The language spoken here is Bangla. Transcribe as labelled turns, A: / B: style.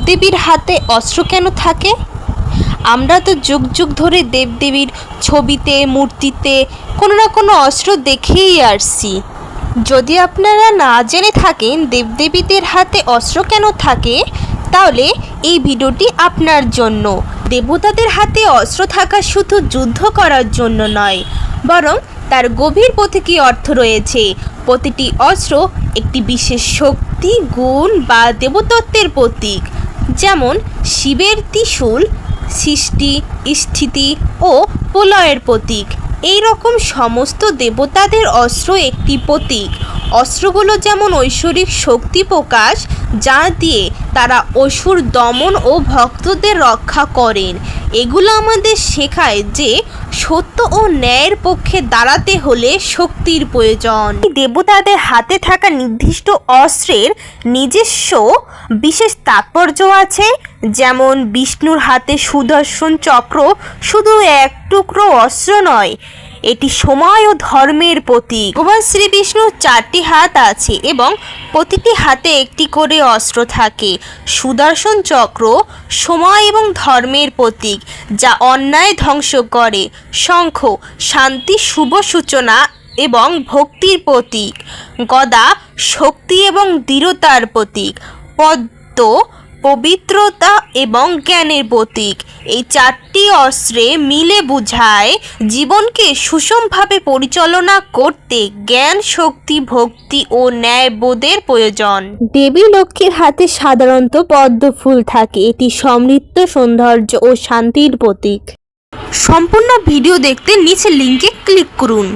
A: দেবদেবীর হাতে অস্ত্র কেন থাকে? আমরা তো যুগ যুগ ধরে দেবদেবীর ছবিতে মূর্তিতে কোনো না কোনো অস্ত্র দেখেই আসছি। যদি আপনারা না জেনে থাকেন দেবদেবীদের হাতে অস্ত্র কেন থাকে, তাহলে এই ভিডিওটি আপনার জন্য। দেবতাদের হাতে অস্ত্র থাকা শুধু যুদ্ধ করার জন্য নয়, বরং তার গভীর প্রতীকী অর্থ রয়েছে। প্রতিটি অস্ত্র একটি বিশেষ শক্তি, গুণ বা দেবতত্ত্বের প্রতীক। যেমন শিবের ত্রিশূল সৃষ্টি, স্থিতি ও প্রলয়ের প্রতীক। এই রকম সমস্ত দেবতাদের অস্ত্র একটি প্রতীক। অস্ত্রগুলো যেমন ঐশ্বরিক শক্তি প্রকাশ, যা দিয়ে তারা অসুর দমন ও ভক্তদের রক্ষা করেন। এগুলো আমাদের শেখায় যে সত্য ও ন্যায়ের পক্ষে দাঁড়াতে হলে শক্তির প্রয়োজন। দেবতাদের হাতে থাকা নির্দিষ্ট অস্ত্রের নিজস্ব বিশেষ তাৎপর্য আছে। যেমন বিষ্ণুর হাতে সুদর্শন চক্র শুধু এক টুকরো অস্ত্র নয়, এটি সময় ও ধর্মের প্রতীক। ভগবান শ্রীবিষ্ণুর 4টি হাত আছে এবং প্রতিটি হাতে একটি করে অস্ত্র থাকে। সুদর্শন চক্র সময় এবং ধর্মের প্রতীক, যা অন্যায় ধ্বংস করে। শঙ্খ শান্তি, শুভ সূচনা এবং ভক্তির প্রতীক। গদা শক্তি এবং দৃঢ়তার প্রতীক। পদ্ম পবিত্রতা এবং জ্ঞানের প্রতীক। এই 4টি অস্ত্রে মিলে বোঝায় জীবনকে সুষমভাবে পরিচালনা করতে জ্ঞান, শক্তি, ভক্তি ও ন্যায়বোধের প্রয়োজন। দেবী লক্ষ্মীর হাতে সাধারণত পদ্ম ফুল থাকে। এটি সমৃদ্ধ, সৌন্দর্য ও শান্তির প্রতীক। সম্পূর্ণ ভিডিও দেখতে নিচে লিঙ্কে ক্লিক করুন।